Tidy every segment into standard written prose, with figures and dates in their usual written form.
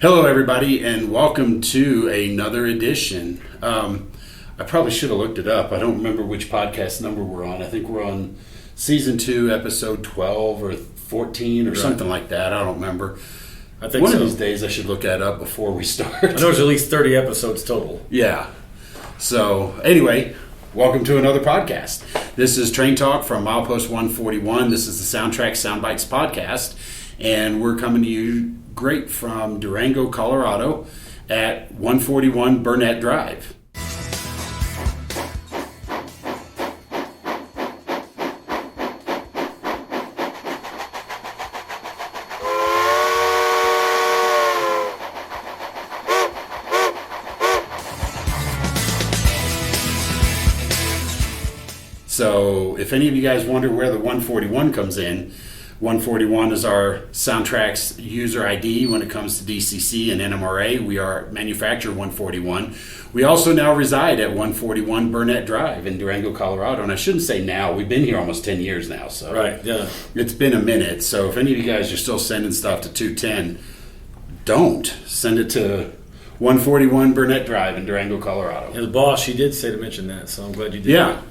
Hello, everybody, and welcome to another edition. I probably should have looked it up. I don't remember which podcast number we're on. I think we're on Season 2, Episode 12 or 14 or something like that. I don't remember. I think One of these days I should look that up before we start. I know there's at least 30 episodes total. Yeah. So, anyway, welcome to another podcast. This is Train Talk from Milepost 141. This is the SoundTraxx Soundbites podcast, and we're coming to you great from Durango, Colorado at 141 Burnett Drive. So if any of you guys wonder where the 141 comes in, 141 is our SoundTraxx user ID when it comes to DCC and NMRA. We are manufacturer 141. We also now reside at 141 Burnett Drive in Durango, Colorado. And I shouldn't say now. We've been here almost 10 years now. So right, yeah. It's been a minute. So if any of you guys are still sending stuff to 210, don't. Send it to 141 Burnett Drive in Durango, Colorado. And the boss, she did say to mention that, so I'm glad you did. Yeah.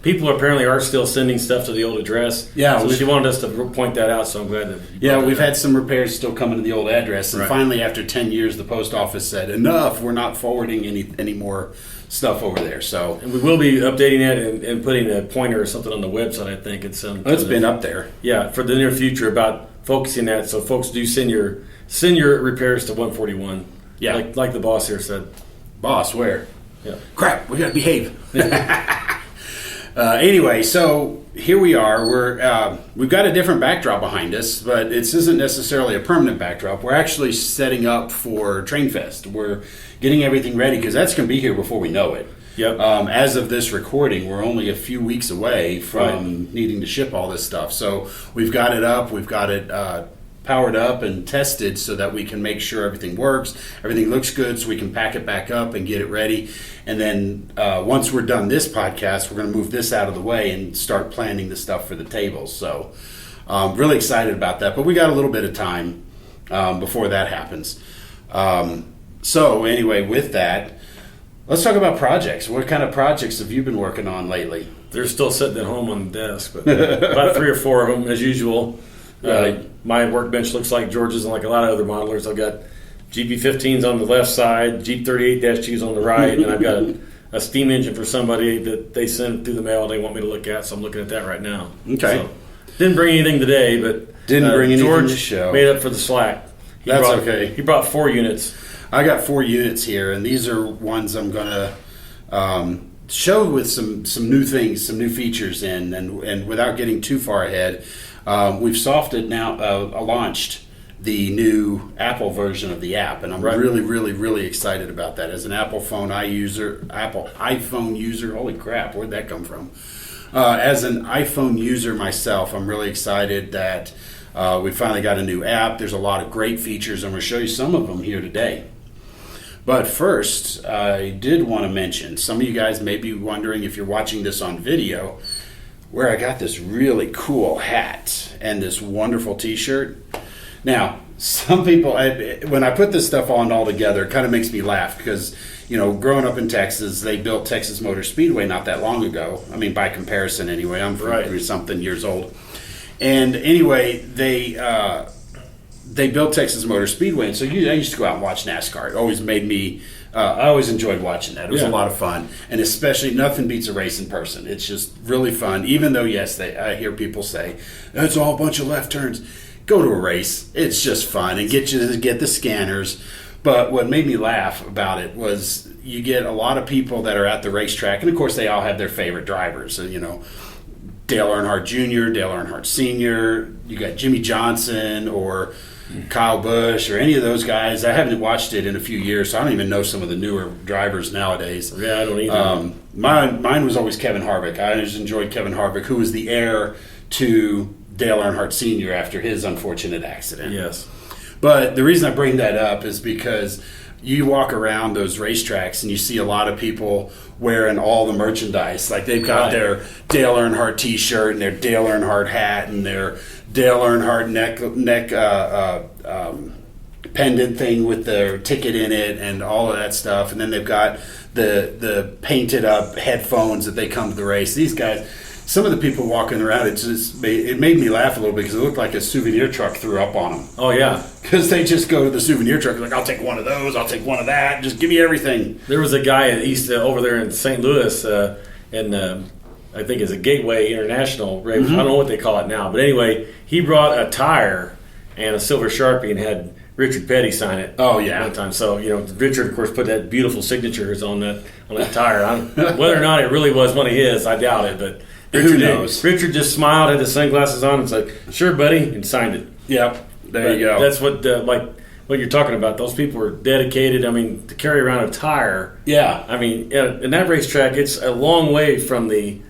People apparently are still sending stuff to the old address. Yeah. So she wanted us to point that out, so I'm glad that we've had some repairs still coming to the old address. And finally, after 10 years, the post office said, enough, we're not forwarding any more stuff over there. So, and we will be updating that and putting a pointer or something on the website, I think. It's been up there. Yeah, for the near future about focusing that. So folks do send your repairs to 141. Yeah. Like the boss here said. Boss, where? Yeah. Crap, we got to behave. Anyway, so here we are. We've got a different backdrop behind us, but this isn't necessarily a permanent backdrop. We're actually setting up for Train Fest. We're getting everything ready because that's going to be here before we know it. Yep. As of this recording, we're only a few weeks away from needing to ship all this stuff. So we've got it up. We've got it powered up and tested so that we can make sure everything works, everything looks good, so we can pack it back up and get it ready. And then once we're done this podcast, we're going to move this out of the way and start planning the stuff for the tables. So really excited about that. But we got a little bit of time before that happens. So anyway, with that, let's talk about projects. What kind of projects have you been working on lately? They're still sitting at home on the desk, but about 3 or 4 of them as usual. My workbench looks like George's and like a lot of other modelers. I've got GP15s on the left side, Jeep 38-2s on the right, and I've got a steam engine for somebody that they send through the mail they want me to look at, so I'm looking at that right now. Okay. So, didn't bring anything today, but didn't bring anything George to show. Made up for the slack. Okay. He brought 4 units. I got 4 units here, and these are ones I'm going to show with some new things, some new features in, and without getting too far ahead, we've launched the new Apple version of the app, and I'm really, really, really excited about that. As an Apple iPhone user, holy crap, where'd that come from? As an iPhone user myself, I'm really excited that we finally got a new app. There's a lot of great features. I'm going to show you some of them here today. But first, I did want to mention, some of you guys may be wondering if you're watching this on video, where I got this really cool hat and this wonderful t-shirt. Now, some people, when I put this stuff on all together, it kind of makes me laugh because, growing up in Texas, they built Texas Motor Speedway not that long ago. I mean, by comparison anyway. I'm 40-something years old. And anyway, they built Texas Motor Speedway, and so I used to go out and watch NASCAR. It always made me, I always enjoyed watching that. It was a lot of fun, and especially nothing beats a race in person. It's just really fun, even though, yes, I hear people say, that's all a bunch of left turns. Go to a race. It's just fun, and get the scanners. But what made me laugh about it was you get a lot of people that are at the racetrack, and of course they all have their favorite drivers. So, Dale Earnhardt Jr., Dale Earnhardt Sr., you got Jimmy Johnson or Kyle Busch or any of those guys. I haven't watched it in a few years, so I don't even know some of the newer drivers nowadays. Yeah, I don't either. Mine was always Kevin Harvick. I just enjoyed Kevin Harvick, who was the heir to Dale Earnhardt Sr. after his unfortunate accident. Yes. But the reason I bring that up is because you walk around those racetracks and you see a lot of people wearing all the merchandise. Like they've got their Dale Earnhardt T-shirt and their Dale Earnhardt hat and their Dale Earnhardt neck pendant thing with their ticket in it and all of that stuff. And then they've got the painted up headphones that they come to the race. These guys, some of the people walking around, it made me laugh a little bit because it looked like a souvenir truck threw up on them. Oh, yeah. Because they just go to the souvenir truck, like, I'll take one of those, I'll take one of that, just give me everything. There was a guy over there in St. Louis, and I think it's a Gateway International race. I don't know what they call it now. But anyway, he brought a tire and a silver Sharpie and had Richard Petty sign it. Oh, yeah. One time. So, Richard, of course, put that beautiful signatures on that tire. Whether or not it really was one of his, I doubt it. But Who knows? Richard just smiled, had his sunglasses on, and said, "Sure, buddy," and signed it. Yep. There you go. That's what, what you're talking about. Those people were dedicated. I mean, to carry around a tire. Yeah. I mean, in that racetrack, it's a long way from the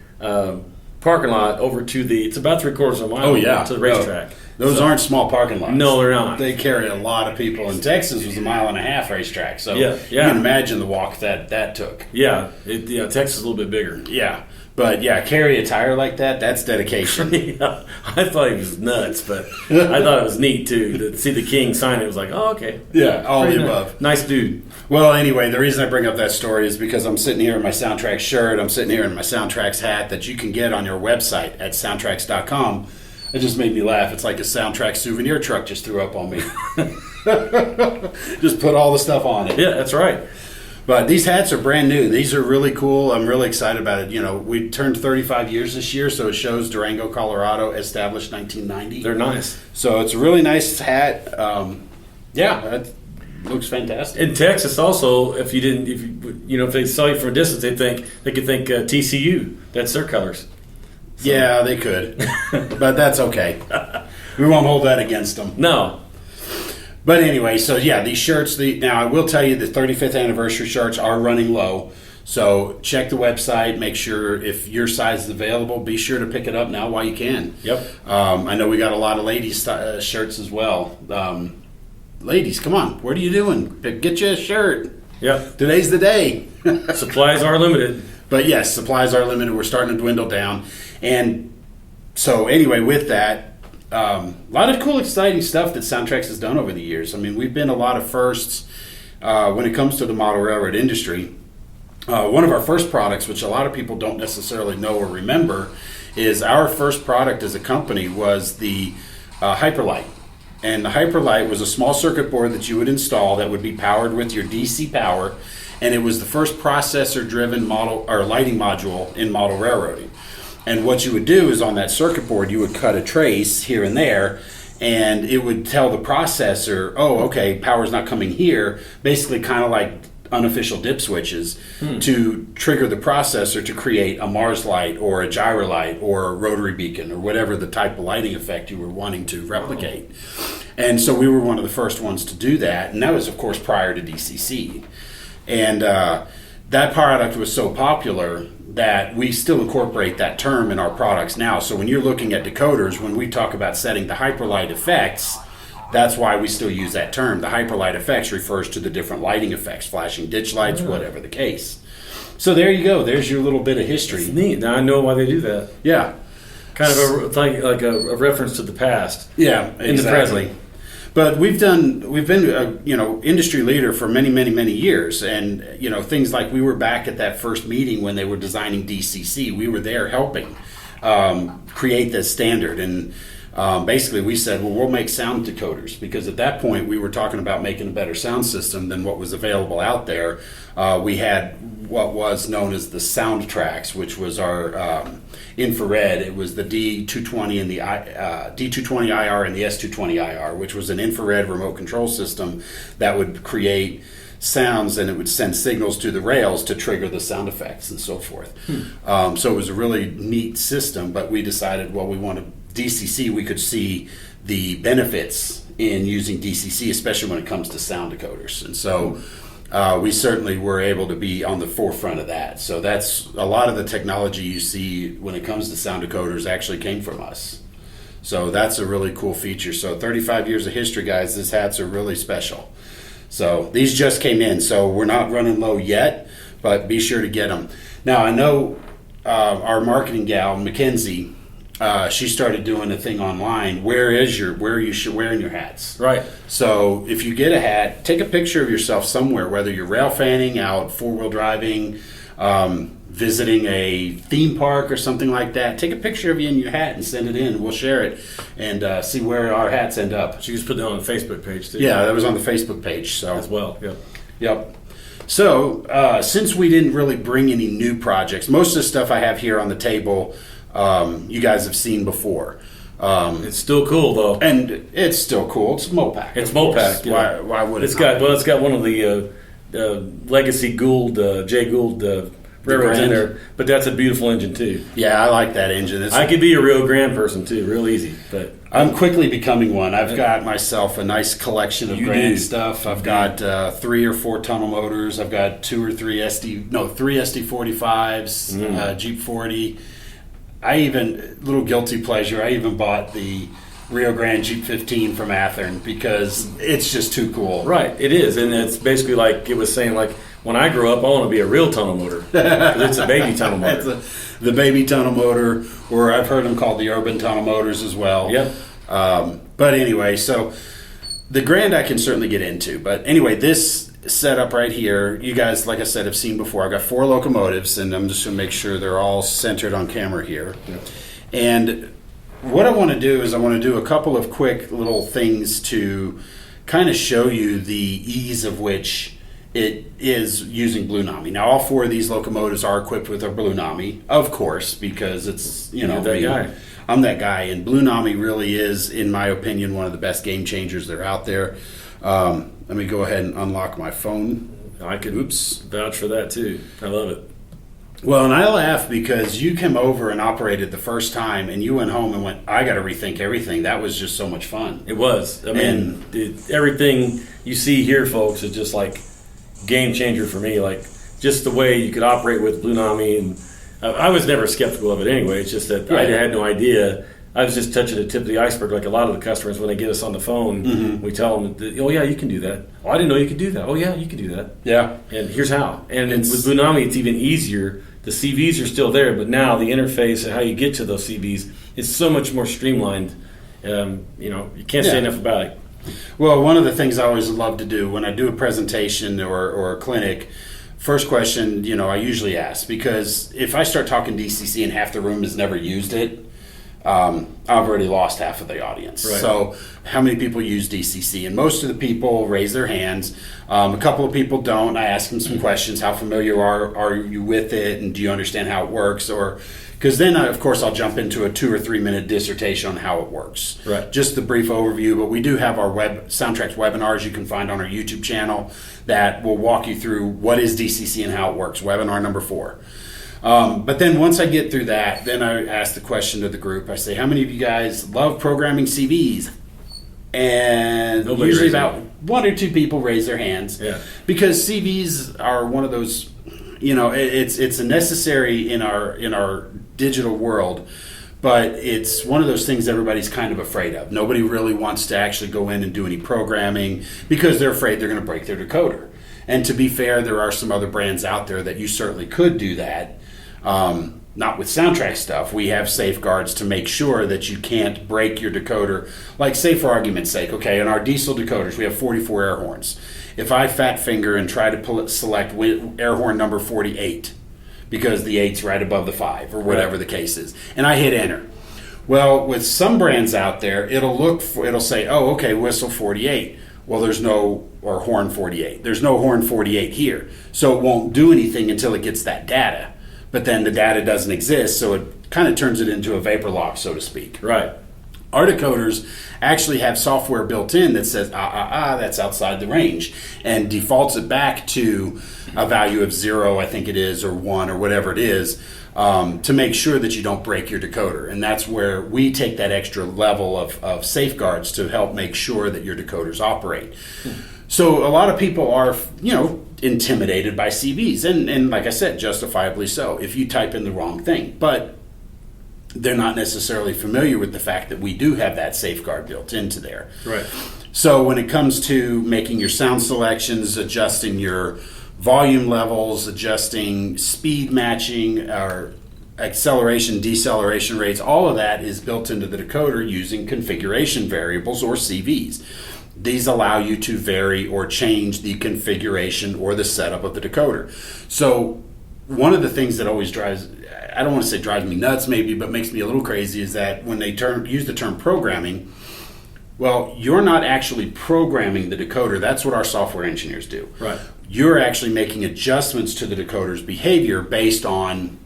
parking lot over to it's about 3/4 of a mile to the racetrack. Those aren't small parking lots. No, they're not. They carry a lot of people. And Texas was a 1.5 mile racetrack. So yeah. you can imagine the walk that took. Yeah. Texas is a little bit bigger. Yeah. But carry a tire like that, that's dedication. Yeah. I thought he was nuts, but I thought it was neat too. To see the King sign it was like, oh, okay. Yeah, all the above. Nice dude. Well, anyway, the reason I bring up that story is because I'm sitting here in my SoundTraxx shirt. I'm sitting here in my SoundTraxx hat that you can get on your website at SoundTraxx.com. It just made me laugh. It's like a SoundTraxx souvenir truck just threw up on me. Just put all the stuff on it. Yeah, that's right. But these hats are brand new. These are really cool. I'm really excited about it. We turned 35 years this year, so it shows Durango, Colorado, established 1990. They're nice. So it's a really nice hat. That looks fantastic. In Texas, also, if they saw you from a distance, they could think TCU. That's their colors. So. Yeah, they could, but that's okay. We won't hold that against them. No. But anyway, so these shirts. Now I will tell you the 35th anniversary shirts are running low. So check the website. Make sure if your size is available, be sure to pick it up now while you can. Yep. I know we got a lot of ladies shirts as well. Ladies, come on. What are you doing? Get you a shirt. Yep. Today's the day. Supplies are limited. But yes, supplies are limited. We're starting to dwindle down. And so anyway, with that, a lot of cool, exciting stuff that SoundTraxx has done over the years. I mean, we've been a lot of firsts when it comes to the model railroad industry. One of our first products, which a lot of people don't necessarily know or remember, is our first product as a company was the Hyperlite. And the Hyperlite was a small circuit board that you would install that would be powered with your DC power, and it was the first processor-driven model or lighting module in model railroading. And what you would do is on that circuit board, you would cut a trace here and there, and it would tell the processor, oh, okay, power's not coming here, basically kind of like unofficial dip switches to trigger the processor to create a Mars light or a gyro light or a rotary beacon or whatever the type of lighting effect you were wanting to replicate. And so we were one of the first ones to do that, and that was, of course, prior to DCC. And that product was so popular that we still incorporate that term in our products now. So when you're looking at decoders, when we talk about setting the Hyperlight effects, that's why we still use that term. The Hyperlight effects refers to the different lighting effects, flashing ditch lights, whatever the case. So there you go. There's your little bit of history. It's neat. Now I know why they do that. Yeah. Kind of like a reference to the past. Yeah, exactly. In the present. But we've been industry leader for many, many, many years, and things like we were back at that first meeting when they were designing DCC. We were there helping create this standard, and basically we said, well, we'll make sound decoders, because at that point we were talking about making a better sound system than what was available out there. We had what was known as the SoundTraxx, which was our infrared. It was the D220 and the D220 IR and the S220 IR, which was an infrared remote control system that would create sounds, and it would send signals to the rails to trigger the sound effects and so forth. So it was a really neat system, but we decided, well, we wanted DCC. We could see the benefits in using DCC, especially when it comes to sound decoders. And so we certainly were able to be on the forefront of that. So that's a lot of the technology you see when it comes to sound decoders actually came from us. So that's a really cool feature. So 35 years of history, guys. These hats are really special. So these just came in, so we're not running low yet, but be sure to get them. Now, I know our marketing gal, Mackenzie, she started doing a thing online. Where are you wearing your hats? Right. So if you get a hat, take a picture of yourself somewhere, whether you're rail fanning, out 4-wheel driving, visiting a theme park or something like that. Take a picture of you in your hat and send it in. We'll share it and see where our hats end up. So you just put that on the Facebook page too. Yeah, that was on the Facebook page. So as well. Yep. Yep. So since we didn't really bring any new projects, most of the stuff I have here on the table, you guys have seen before. It's still cool though, and it's still cool. It's Mopac. It's Mopac. Yeah. Why would it? It's got one of the legacy Gould, Jay Gould railroads in there, but that's a beautiful engine too. Yeah, I like that engine. I could be a Rio Grande person too, real easy. But I'm quickly becoming one. I've got myself a nice collection of Grand stuff. I've got 3 or 4 tunnel motors. I've got 3 SD45s, Jeep 40. Little guilty pleasure, I even bought the Rio Grande Jeep 15 from Athearn because it's just too cool. Right, it is, and it's basically like it was saying, like, when I grow up, I want to be a real tunnel motor. 'Cause it's a baby tunnel motor. The baby tunnel motor, or I've heard them called the urban tunnel motors as well. Yep. But anyway, so the Grand I can certainly get into. But anyway, this setup right here, you guys, like I said, have seen before. I've got 4 locomotives, and I'm just going to make sure they're all centered on camera here. Yep. And what I want to do is I want to do a couple of quick little things to kind of show you the ease of which it is using Blunami. Now, all 4 of these locomotives are equipped with a Blunami, of course, because it's, You're that guy. I'm that guy, and Blunami really is, in my opinion, one of the best game changers that are out there. Let me go ahead and unlock my phone. I could vouch for that too. I love it. Well, and I laugh because you came over and operated the first time, and you went home and went, I got to rethink everything. That was just so much fun. It was. I mean, everything you see here, folks, is just like game changer for me. Like just the way you could operate with Blunami, and I was never skeptical of it anyway. It's just that I had no idea. I was just touching the tip of the iceberg. Like a lot of the customers, when they get us on the phone, we tell them, "Oh yeah, you can do that. Oh, I didn't know you could do that. Oh yeah, you can do that. Yeah, and here's how." And with Blunami, it's even easier. The CVs are still there, but now the interface and how you get to those CVs is so much more streamlined. You can't say enough about it. Well, one of the things I always love to do when I do a presentation or a clinic, first question, I usually ask, because if I start talking DCC and half the room has never used it, I've already lost half of the audience. Right. So how many people use DCC? And most of the people raise their hands. A couple of people don't. I ask them some questions. How familiar are you with it? And do you understand how it works? Because then, of course, I'll jump into a 2 or 3 minute dissertation on how it works. Right. Just the brief overview. But we do have our SoundTraxx webinars you can find on our YouTube channel that will walk you through what is DCC and how it works. Webinar number 4. But then once I get through that, then I ask the question to the group. I say, how many of you guys love programming CVs? And usually about 1 or 2 people raise their hands. Yeah. Because CVs are one of those, it's a necessary in our digital world, but it's one of those things everybody's kind of afraid of. Nobody really wants to actually go in and do any programming because they're afraid they're going to break their decoder. And to be fair, there are some other brands out there that you certainly could do that. Not with SoundTraxx stuff. We have safeguards to make sure that you can't break your decoder. Like, say for argument's sake, okay, in our diesel decoders, we have 44 air horns. If I fat finger and try to select air horn number 48, because the 8's right above the 5, or whatever the case is, and I hit enter. Well, with some brands out there, it'll say, oh, okay, whistle 48. Well, or horn 48. There's no horn 48 here. So it won't do anything until it gets that data. But then the data doesn't exist, so it kind of turns it into a vapor lock, so to speak. Right. Our decoders actually have software built in that says, that's outside the range, and defaults it back to a value of 0, I think it is, or 1, or whatever it is, to make sure that you don't break your decoder. And that's where we take that extra level of safeguards to help make sure that your decoders operate. So a lot of people are, intimidated by CVs, and like I said, justifiably so, if you type in the wrong thing. But they're not necessarily familiar with the fact that we do have that safeguard built into there. Right. So when it comes to making your sound selections, adjusting your volume levels, adjusting speed matching, or acceleration, deceleration rates, all of that is built into the decoder using configuration variables or CVs. These allow you to vary or change the configuration or the setup of the decoder. So one of the things that always drives, I don't want to say drives me nuts maybe, but makes me a little crazy is that when they use the term programming, well, you're not actually programming the decoder. That's what our software engineers do. Right. You're actually making adjustments to the decoder's behavior based on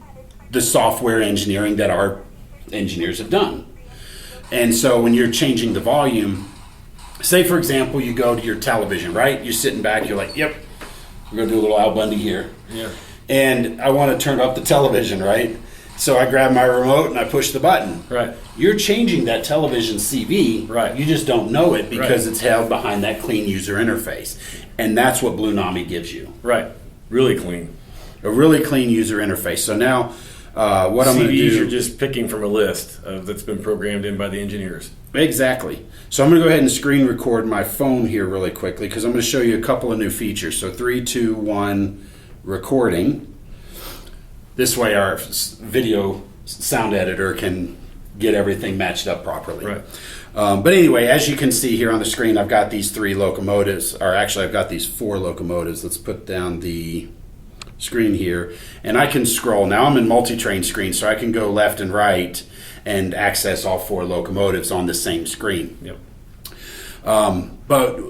the software engineering that our engineers have done. And so when you're changing the volume, say for example, you go to your television, right? You're sitting back, you're like, yep, we're going to do a little Al Bundy here. Yeah. And I want to turn up the television, right? So I grab my remote and I push the button. Right. You're changing that television CV. Right. You just don't know it because it's held behind that clean user interface. And that's what Blunami gives you. Right. Really clean. A really clean user interface. So now what I'm going to do... CVs you're just picking from a list that's been programmed in by the engineers. Exactly. So I'm going to go ahead and screen record my phone here really quickly because I'm going to show you a couple of new features. So 3, 2, 1... recording. This way our video sound editor can get everything matched up properly. Right. But anyway, as you can see here on the screen, I've got these 3 locomotives, or actually I've got these 4 locomotives. Let's put down the screen here, and I can scroll. Now I'm in multi-train screen, so I can go left and right and access all 4 locomotives on the same screen. Yep. But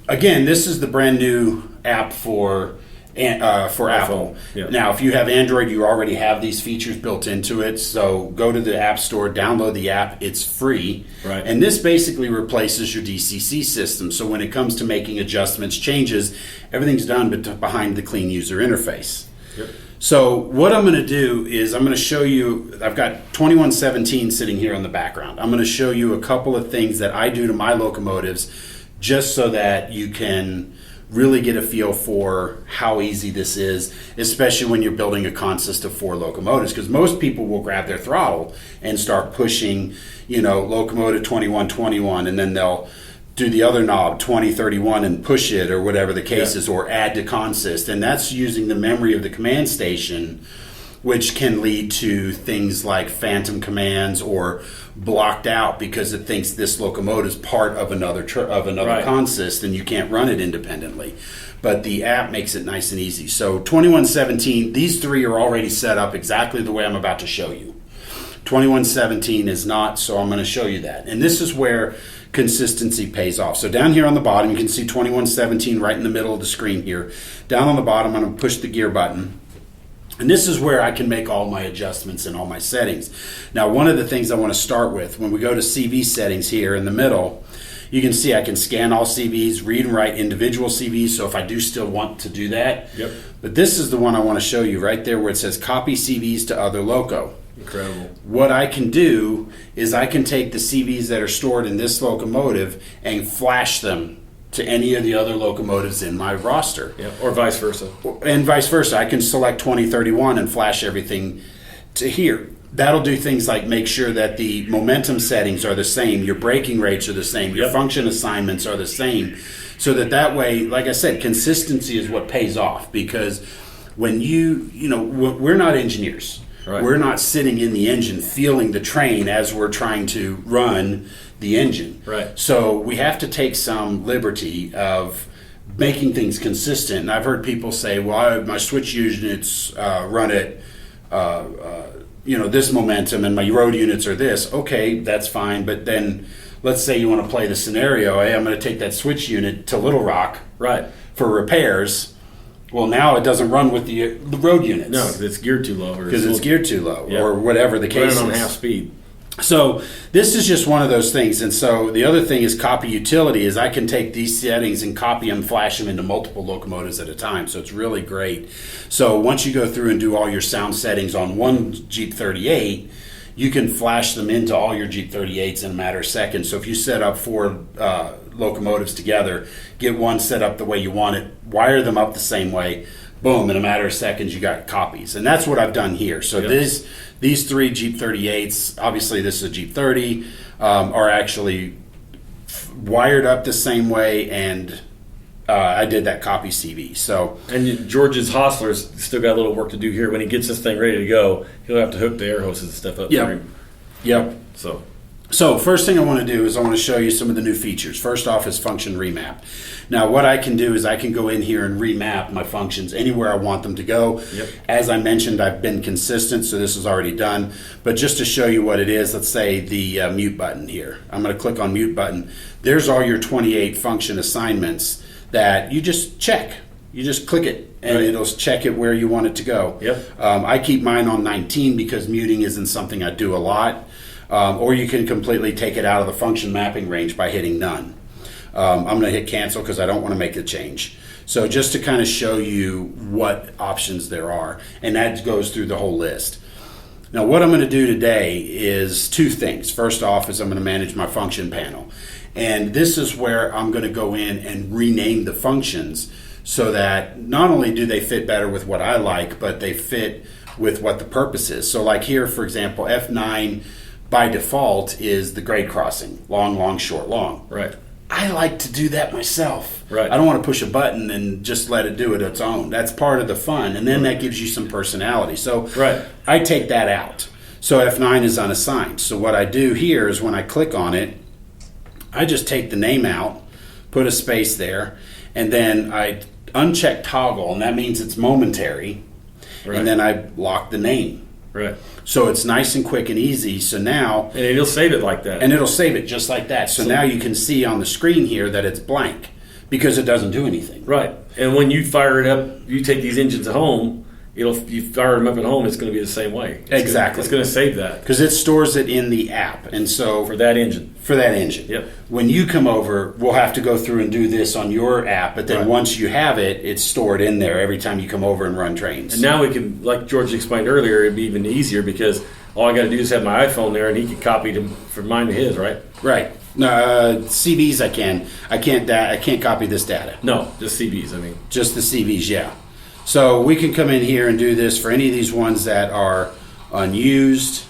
again, this is the brand new app for Apple. Yeah. Now, if you have Android, you already have these features built into it. So go to the App Store, download the app. It's free. Right. And this basically replaces your DCC system. So when it comes to making adjustments, changes, everything's done behind the clean user interface. Yep. So what I'm going to do is I'm going to show you, I've got 2117 sitting here in the background. I'm going to show you a couple of things that I do to my locomotives just so that you can really get a feel for how easy this is, especially when you're building a consist of 4 locomotives, because most people will grab their throttle and start pushing, locomotive 2121, and then they'll do the other knob 2031 and push it or whatever the case is, or add to consist, and that's using the memory of the command station, which can lead to things like phantom commands or blocked out because it thinks this locomotive is part of another consist and you can't run it independently. But the app makes it nice and easy. So 2117, these 3 are already set up exactly the way I'm about to show you. 2117 is not, so I'm going to show you that. And this is where consistency pays off. So down here on the bottom, you can see 2117 right in the middle of the screen here. Down on the bottom, I'm going to push the gear button. And this is where I can make all my adjustments and all my settings. Now, one of the things I want to start with, when we go to CV settings here in the middle, you can see I can scan all CVs, read and write individual CVs, so if I do still want to do that. Yep. But this is the one I want to show you right there where it says copy CVs to other loco. Incredible. What I can do is I can take the CVs that are stored in this locomotive and flash them to any of the other locomotives in my roster. Yeah, or vice versa. And vice versa. I can select 2031 and flash everything to here. That'll do things like make sure that the momentum settings are the same, your braking rates are the same, your function assignments are the same, so that way, like I said, consistency is what pays off, because when we're not engineers. Right. We're not sitting in the engine feeling the train as we're trying to run the engine. Right. So we have to take some liberty of making things consistent. And I've heard people say, well, my switch units run at this momentum and my road units are this. Okay, that's fine. But then let's say you want to play the scenario. Hey, I'm going to take that switch unit to Little Rock for repairs. Well, now it doesn't run with the road units. No, because it's geared too low. Because it's geared too low, or whatever the case is. Running on half speed. So this is just one of those things. And so the other thing is copy utility, is I can take these settings and copy them, flash them into multiple locomotives at a time. So it's really great. So once you go through and do all your sound settings on one Jeep 38, you can flash them into all your Jeep 38s in a matter of seconds. So if you set up 4 locomotives together, get one set up the way you want it, wire them up the same way, boom, in a matter of seconds you got copies. And that's what I've done here. So these 3 Jeep 38s, obviously this is a Jeep 30, are actually wired up the same way and I did that copy CV. So, and George's hostler's still got a little work to do here. When he gets this thing ready to go, he'll have to hook the air hoses and stuff up for him. Yep. So first thing I want to do is I want to show you some of the new features. First off is function remap. Now what I can do is I can go in here and remap my functions anywhere I want them to go. Yep. As I mentioned, I've been consistent, so this is already done. But just to show you what it is, let's say the mute button here. I'm going to click on mute button. There's all your 28 function assignments that you just check. You just click it, and it'll check it where you want it to go. Yep. I keep mine on 19 because muting isn't something I do a lot. Or you can completely take it out of the function mapping range by hitting none. I'm going to hit cancel because I don't want to make the change. So just to kind of show you what options there are, and that goes through the whole list. Now what I'm going to do today is two things. First off is I'm going to manage my function panel. And this is where I'm going to go in and rename the functions so that not only do they fit better with what I like, but they fit with what the purpose is. So like here, for example, F9 by default is the grade crossing, long, long, short, long. Right. I like to do that myself. Right. I don't want to push a button and just let it do it its own. That's part of the fun, and then that gives you some personality. So I take that out. So F9 is unassigned. So what I do here is when I click on it, I just take the name out, put a space there, and then I uncheck toggle, and that means it's momentary, and then I lock the name. Right. So it's nice and quick and easy. So now... And it'll save it like that. And it'll save it just like that. So now you can see on the screen here that it's blank because it doesn't do anything. Right. And when you fire it up, you take these engines at home, you fire them up at home, it's going to be the same way. Exactly. It's going to save that. Because it stores it in the app. And so... For that engine. Yep. When you come over, we'll have to go through and do this on your app. But then once you have it, it's stored in there every time you come over and run trains. And now we can, like George explained earlier, it'd be even easier because all I got to do is have my iPhone there, and he can copy them from mine to his, right? Right. CVs I can. I can't copy this data. No, just CVs. I mean, just the CVs. Yeah. So we can come in here and do this for any of these ones that are unused.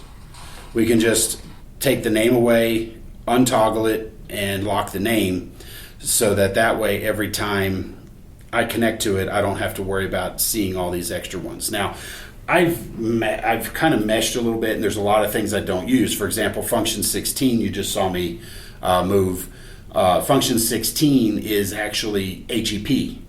We can just take the name away, untoggle it, and lock the name, so that way every time I connect to it, I don't have to worry about seeing all these extra ones. Now, I've kind of meshed a little bit, and there's a lot of things I don't use. For example, function 16, you just saw me move. Function 16 is actually HEP,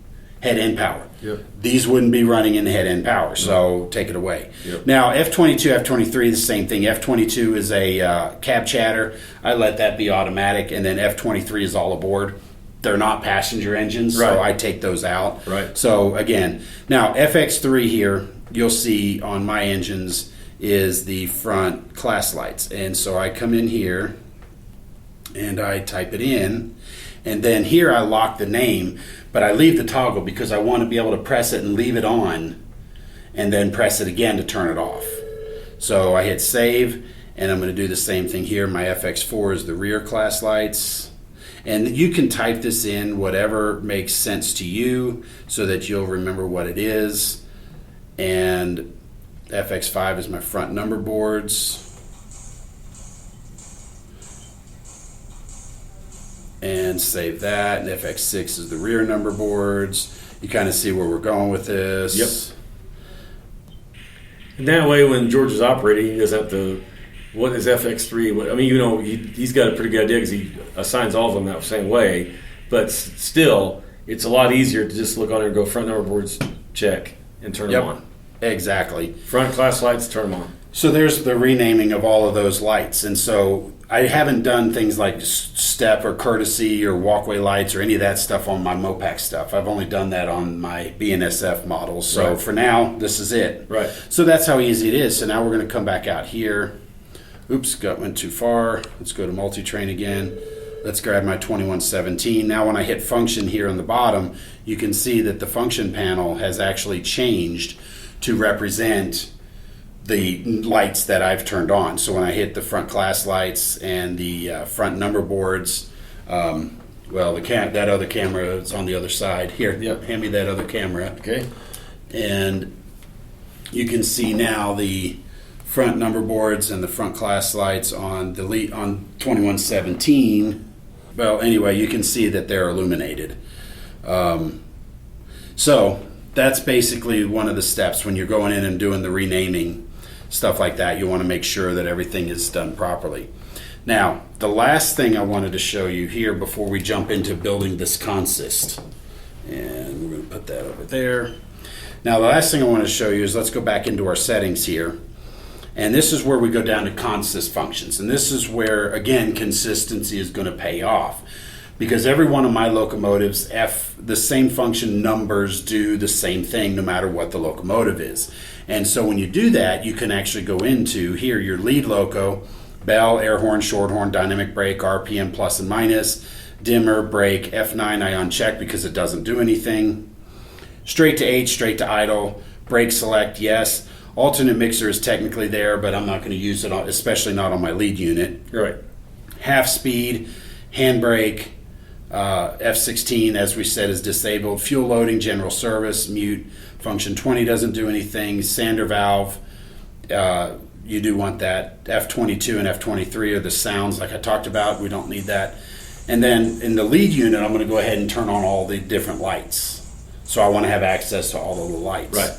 head end power. Yep. These wouldn't be running in head end power, so take it away. Yep. Now, F22, F23, the same thing. F22 is a cab chatter. I let that be automatic, and then F23 is all aboard. They're not passenger engines, so I take those out. Right. So again, now FX3 here, you'll see on my engines is the front class lights. And so I come in here and I type it in, and then here I lock the name, but I leave the toggle because I want to be able to press it and leave it on and then press it again to turn it off. So I hit save, and I'm going to do the same thing here. My FX4 is the rear class lights. And you can type this in whatever makes sense to you so that you'll remember what it is. And FX5 is my front number boards. And save that. And FX6 is the rear number boards. You kind of see where we're going with this. Yep. And that way, when George is operating, he doesn't have to, what is FX3? I mean, he's got a pretty good idea because he assigns all of them that same way. But still, it's a lot easier to just look on there and go front number boards, check, and turn them on. Exactly. Front class lights, turn them on. So there's the renaming of all of those lights. And so I haven't done things like step or courtesy or walkway lights or any of that stuff on my Mopac stuff. I've only done that on my BNSF models. So for now, this is it. Right. So that's how easy it is. So now we're going to come back out here. Oops, went too far. Let's go to multi-train again. Let's grab my 2117. Now when I hit function here on the bottom, you can see that the function panel has actually changed to represent the lights that I've turned on. So when I hit the front class lights and the front number boards, that other camera is on the other side. Here, hand me that other camera. Okay. And you can see now the front number boards and the front class lights on the on 2117. Well, anyway, you can see that they're illuminated. So that's basically one of the steps when you're going in and doing the renaming, stuff like that. You want to make sure that everything is done properly. Now, the last thing I wanted to show you here before we jump into building this consist, and we're going to put that over there. Now, the last thing I want to show you is let's go back into our settings here. And this is where we go down to consist functions. And this is where, again, consistency is going to pay off. Because every one of my locomotives, the same function numbers do the same thing no matter what the locomotive is. And so when you do that, you can actually go into here, your lead loco, bell, air horn, short horn, dynamic brake, RPM plus and minus, dimmer, brake, F9 I uncheck because it doesn't do anything. Straight to H, straight to idle, brake select, yes. Alternate mixer is technically there, but I'm not going to use it, especially not on my lead unit. Right. Half speed, handbrake, F16, as we said, is disabled. Fuel loading, general service, mute. Function 20 doesn't do anything. Sander valve, you do want that. F22 and F23 are the sounds like I talked about. We don't need that. And then in the lead unit, I'm going to go ahead and turn on all the different lights. So I want to have access to all of the lights. Right.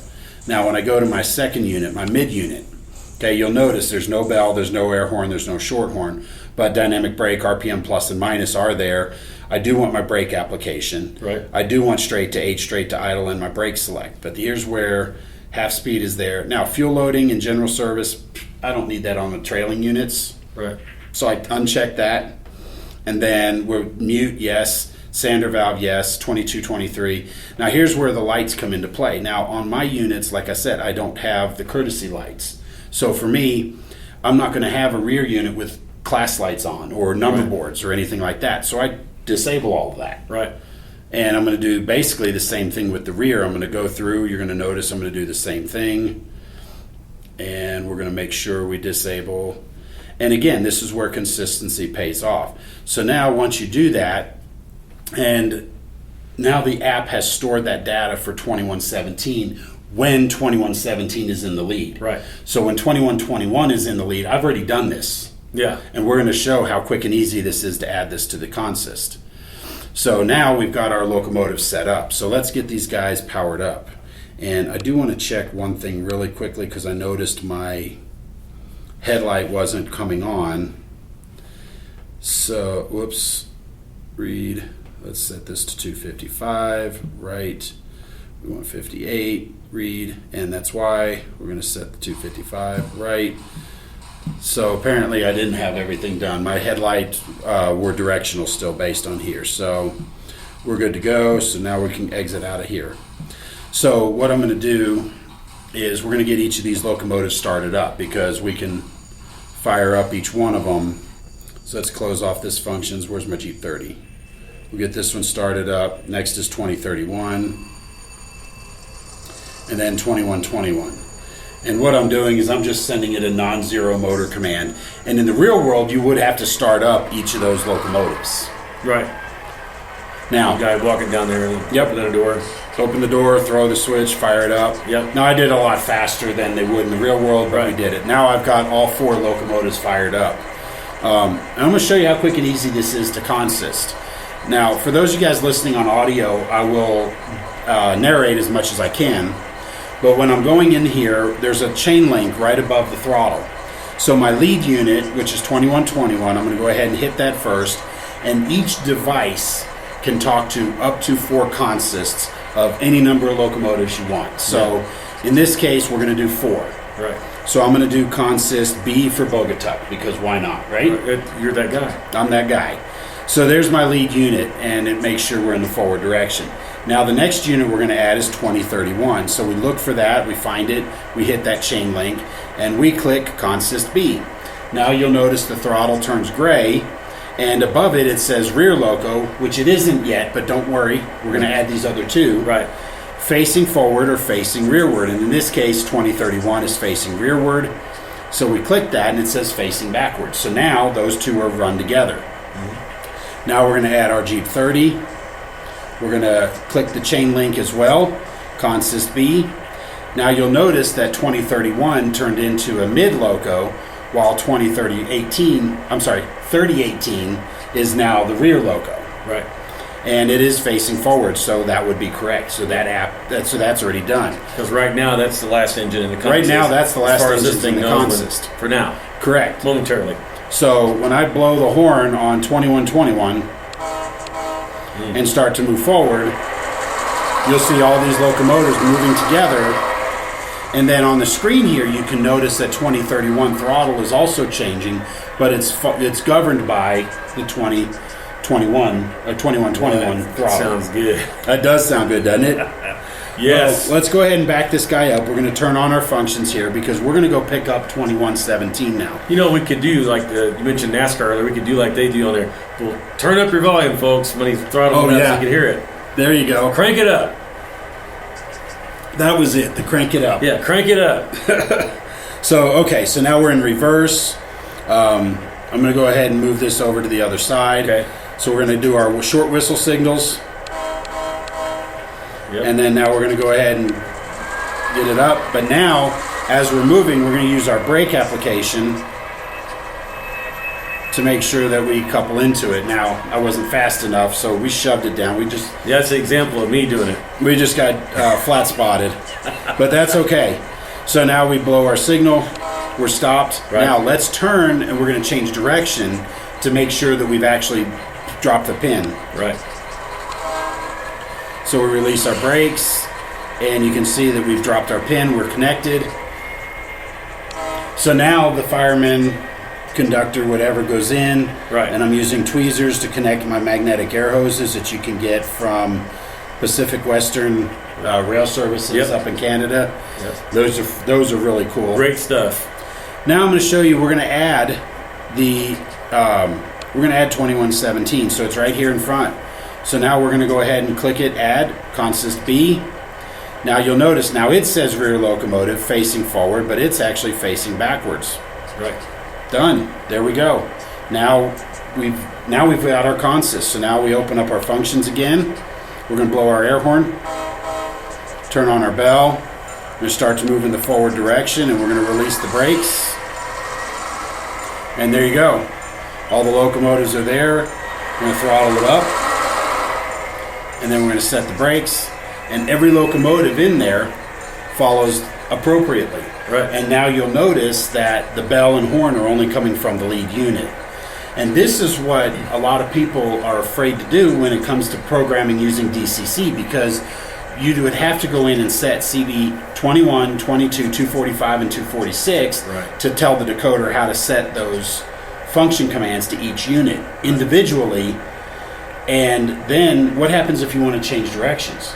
Now when I go to my second unit, my mid unit, okay, you'll notice there's no bell, there's no air horn, there's no short horn, but dynamic brake, RPM plus and minus are there. I do want my brake application. Right. I do want straight to H, straight to idle, and my brake select. But here's where half speed is there. Now, fuel loading and general service, I don't need that on the trailing units. Right. So I uncheck that. And then we're mute, yes. Sander valve, yes. 22, 23. Now, here's where the lights come into play. Now, on my units, like I said, I don't have the courtesy lights. So for me, I'm not going to have a rear unit with class lights on or number boards or anything like that. So I disable all of that. Right. And I'm going to do basically the same thing with the rear. I'm going to go through. You're going to notice I'm going to do the same thing. And we're going to make sure we disable. And again, this is where consistency pays off. So now once you do that, and now the app has stored that data for 2117 when 2117 is in the lead. Right. So when 2121 is in the lead, I've already done this. Yeah. And we're going to show how quick and easy this is to add this to the consist. So now we've got our locomotive set up. So let's get these guys powered up. And I do want to check one thing really quickly because I noticed my headlight wasn't coming on. So, whoops, read. Let's set this to 255, right. We want 58, read, and that's why we're going to set the 255, right. So apparently I didn't have everything done. My headlights were directional still based on here. So we're good to go. So now we can exit out of here. So what I'm going to do is we're going to get each of these locomotives started up because we can fire up each one of them. So let's close off this functions. Where's my Jeep 30? We'll get this one started up. Next is 2031. And then 2121. And what I'm doing is I'm just sending it a non-zero motor command. And in the real world, you would have to start up each of those locomotives. Right. Now, Guy walking down there and opening the door. Open the door, throw the switch, fire it up. Yep. Now, I did a lot faster than they would in the real world, but Right. we did it. Now I've got all 4 locomotives fired up. And I'm going to show you how quick and easy this is to consist. Now, for those of you guys listening on audio, I will narrate as much as I can. But when I'm going in here, there's a chain link right above the throttle. So my lead unit, which is 2121, I'm going to go ahead and hit that first. And each device can talk to up to 4 consists of any number of locomotives you want. So in this case, we're going to do 4. Right. So I'm going to do consist B for Bogatuck, because why not, right? You're that guy. I'm that guy. So there's my lead unit, and it makes sure we're in the forward direction. Now the next unit we're going to add is 2031. So we look for that, we find it, we hit that chain link, and we click consist B. Now you'll notice the throttle turns gray, and above it, it says rear loco, which it isn't yet, but don't worry, we're going to add these other 2. Right. Facing forward or facing rearward. And in this case, 2031 is facing rearward. So we click that, and it says facing backwards. So now those 2 are run together. Mm-hmm. Now we're going to add our Jeep 30. We're going to click the chain link as well, consist B. Now you'll notice that 2031 turned into a mid loco, while 3018 is now the rear loco. Right. and it is facing forward, so that would be correct. So that's already done. Because right now, that's the last engine in the consist. Right now, that's the last as far as engine this thing in the goes, consist. For now. Correct. Momentarily. So when I blow the horn on 2121 and start to move forward, you'll see all these locomotives moving together. And then on the screen here, you can notice that 2031 throttle is also changing, but it's governed by the 2021 or 2121 throttle. Sounds good. That does sound good, doesn't it? Yes. Well, let's go ahead and back this guy up. We're going to turn on our functions here because we're going to go pick up 2117 now. You know, we could do like you mentioned NASCAR earlier. We could do like they do on there. Well, turn up your volume, folks, when he's throttling up so you can hear it. There you go. Crank it up. That was it. The crank it up. Yeah, crank it up. So now we're in reverse. I'm going to go ahead and move this over to the other side. Okay. So we're going to do our short whistle signals. Yep. And then now we're going to go ahead and get it up. But now, as we're moving, we're going to use our brake application to make sure that we couple into it. Now, I wasn't fast enough, so we shoved it down. That's an example of me doing it. We just got flat spotted. But that's okay. So now we blow our signal. We're stopped. Right. Now, let's turn, and we're going to change direction to make sure that we've actually dropped the pin. Right. So we release our brakes, and you can see that we've dropped our pin. We're connected. So now the fireman, conductor, whatever goes in. Right. And I'm using tweezers to connect my magnetic air hoses that you can get from Pacific Western Rail Services up in Canada. Yep. Those are really cool. Great stuff. Now I'm going to show you. We're going to add the 2117. So it's right here in front. So now we're going to go ahead and click it, add, consist B. Now you'll notice now it says rear locomotive facing forward, but it's actually facing backwards. Right. Done. There we go. Now we've got our consist. So now we open up our functions again. We're going to blow our air horn, turn on our bell. We're going to start to move in the forward direction, and we're going to release the brakes. And there you go. All the locomotives are there. We're going to throttle it up. And then we're going to set the brakes, and every locomotive in there follows appropriately. Right. And now you'll notice that the bell and horn are only coming from the lead unit. And this is what a lot of people are afraid to do when it comes to programming using DCC, because you would have to go in and set CB 21, 22, 245, and 246 to tell the decoder how to set those function commands to each unit individually. And then what happens if you want to change directions?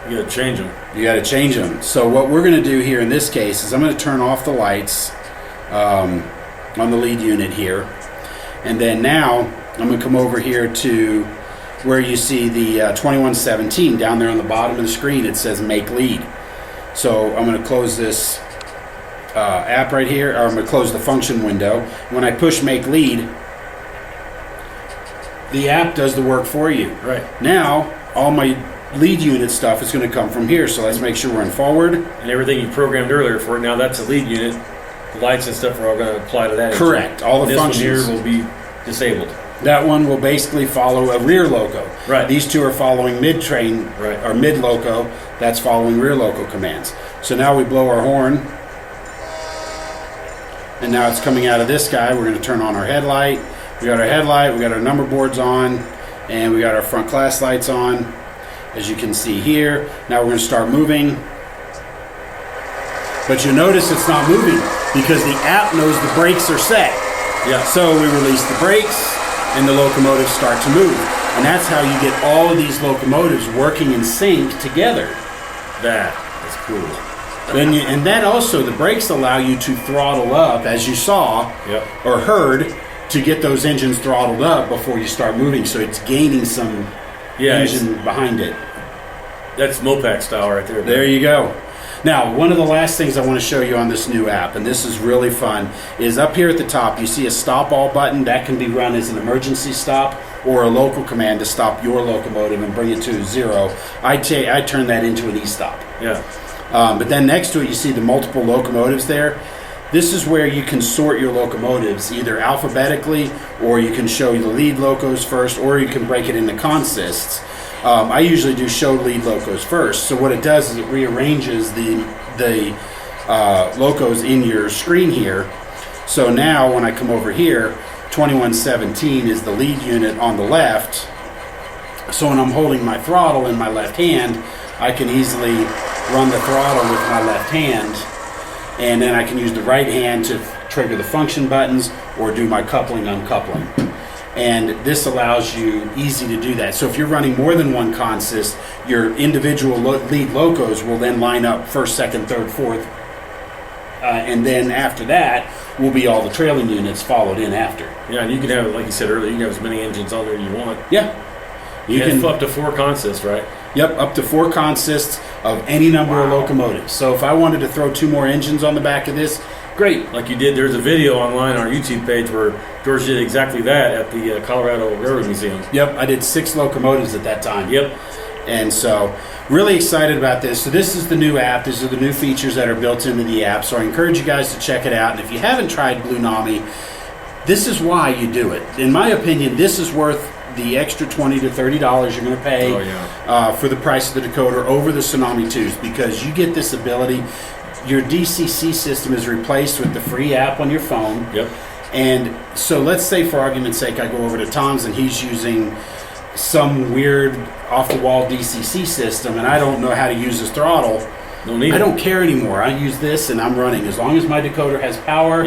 You got to change them. You got to change them. So what we're going to do here in this case is I'm going to turn off the lights on the lead unit here. And then now I'm going to come over here to where you see the 2117 down there on the bottom of the screen. It says make lead. So I'm going to close this app right here, or I'm going to close the function window. When I push make lead, the app does the work for you. Right. Now, all my lead unit stuff is going to come from here. So let's make sure we're in forward. And everything you programmed earlier for it, now that's a lead unit. The lights and stuff are all going to apply to that. Correct. All the functions. This one here will be disabled. That one will basically follow a rear loco. Right. These two are following mid-train or mid-loco. That's following rear loco commands. So now we blow our horn. And now it's coming out of this guy. We're going to turn on our headlight. We got our headlight, we got our number boards on, and we got our front class lights on, as you can see here. Now we're going to start moving. But you notice it's not moving because the app knows the brakes are set. Yeah. So we release the brakes, and the locomotives start to move. And that's how you get all of these locomotives working in sync together. That is cool. And that also, the brakes allow you to throttle up, as you saw or heard, to get those engines throttled up before you start moving. So it's gaining some engine behind it. That's Mopac style right there. There you go. Now, one of the last things I want to show you on this new app, and this is really fun, is up here at the top, you see a stop all button. That can be run as an emergency stop or a local command to stop your locomotive and bring it to zero. I turn that into an e-stop. Yeah. But then next to it, you see the multiple locomotives there. This is where you can sort your locomotives either alphabetically, or you can show the lead locos first, or you can break it into consists. I usually do show lead locos first. So what it does is it rearranges the locos in your screen here. So now when I come over here, 2117 is the lead unit on the left. So when I'm holding my throttle in my left hand, I can easily run the throttle with my left hand, and then I can use the right hand to trigger the function buttons or do my coupling uncoupling. And this allows you easy to do that. So if you're running more than one consist, your individual lead locos will then line up first, second, third, fourth, and then after that will be all the trailing units followed in after. Yeah, and you can have, like you said earlier, you can have as many engines on there as you want. Yeah. You and can up to 4 consists, right? Yep, up to 4 consists of any number of locomotives. So if I wanted to throw 2 more engines on the back of this, great. Like you did, there's a video online on our YouTube page where George did exactly that at the Colorado Railroad Museum. Yep, I did 6 locomotives at that time. Yep. And so, really excited about this. So this is the new app. These are the new features that are built into the app. So I encourage you guys to check it out. And if you haven't tried Blunami, this is why you do it. In my opinion, this is worth the extra $20 to $30 you're going to pay for the price of the decoder over the Tsunami 2s, because you get this ability. Your DCC system is replaced with the free app on your phone. Yep. And so let's say, for argument's sake, I go over to Tom's and he's using some weird off-the-wall DCC system and I don't know how to use his throttle. I don't care anymore. I use this and I'm running. As long as my decoder has power,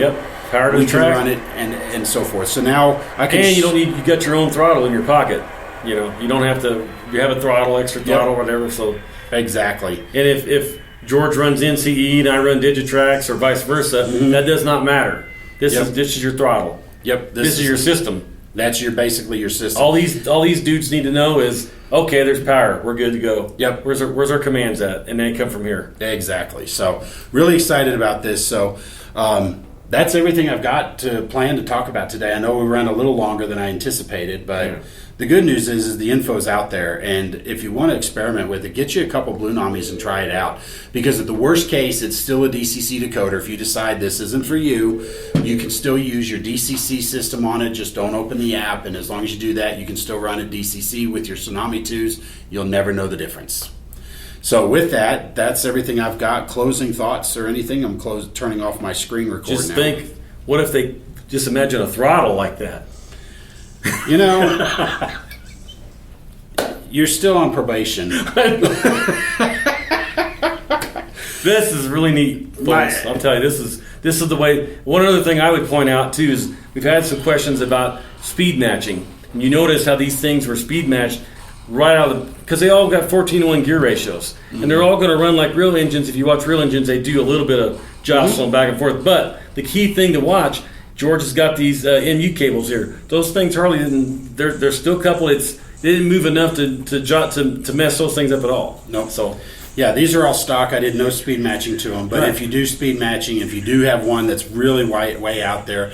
power to we the can track. run it and so forth. So now I can... And you got your own throttle in your pocket. You know, you don't have to... You have a throttle, extra throttle, whatever, so... Exactly. And if George runs NCE and I run DigiTraxx or vice versa, that does not matter. This is your throttle. Yep. This is your system. That's basically your system. All these dudes need to know is, okay, there's power. We're good to go. Yep. Where's our commands at? And they come from here. Exactly. So really excited about this. So that's everything I've got to plan to talk about today. I know we ran a little longer than I anticipated, but the good news is the info's out there. And if you want to experiment with it, get you a couple Blunamis and try it out. Because at the worst case, it's still a DCC decoder. If you decide this isn't for you, you can still use your DCC system on it. Just don't open the app. And as long as you do that, you can still run a DCC with your Tsunami 2s. You'll never know the difference. So with that, that's everything I've got. Closing thoughts or anything? I'm turning off my screen recorder just now. Think, what if they just imagine a throttle like that? You know, you're still on probation. This is really neat, folks. I'll tell you, this is the way. One other thing I would point out too is we've had some questions about speed matching. And you notice how these things were speed matched right out of because they all got 14:1 gear ratios, and they're all going to run like real engines. If you watch real engines, they do a little bit of jostling back and forth. But the key thing to watch, George has got these MU cables here. Those things hardly didn't. They're still coupled. They didn't move enough to mess those things up at all. Nope. So. Yeah, these are all stock. I did no speed matching to them. But if you do speed matching, if you do have one that's really way out there,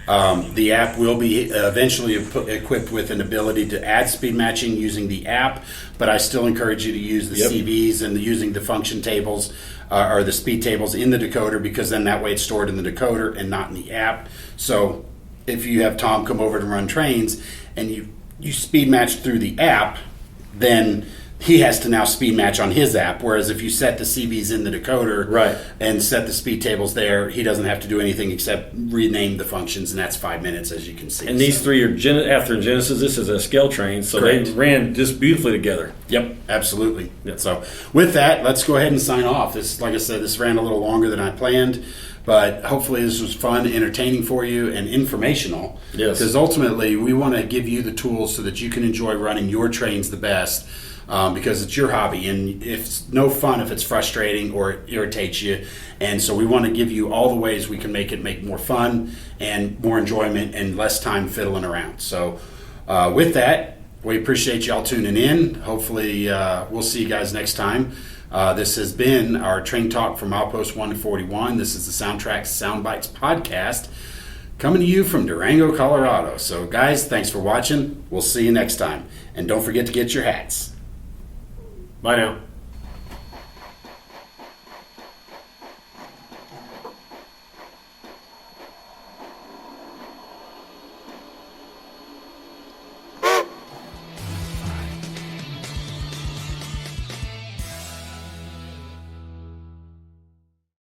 the app will be eventually equipped with an ability to add speed matching using the app. But I still encourage you to use the CVs and using the function tables or the speed tables in the decoder, because then that way it's stored in the decoder and not in the app. So if you have Tom come over to run trains and you speed match through the app, then he has to now speed match on his app. Whereas if you set the CVs in the decoder and set the speed tables there, he doesn't have to do anything except rename the functions, and that's 5 minutes, as you can see. And these three are after Genesis. This is a scale train, so they ran just beautifully together. Yep, absolutely. Yep. So with that, let's go ahead and sign off. This, like I said, this ran a little longer than I planned, but hopefully this was fun, entertaining for you, and informational. Yes. Because ultimately, we want to give you the tools so that you can enjoy running your trains the best. Because it's your hobby, and it's no fun if it's frustrating or it irritates you. And so we want to give you all the ways we can make more fun and more enjoyment and less time fiddling around. So with that, we appreciate y'all tuning in. Hopefully we'll see you guys next time. This has been our Train Talk from Outpost 141. This is the SoundTraxx Soundbites podcast coming to you from Durango, Colorado. So guys, thanks for watching. We'll see you next time. And don't forget to get your hats. Bye now.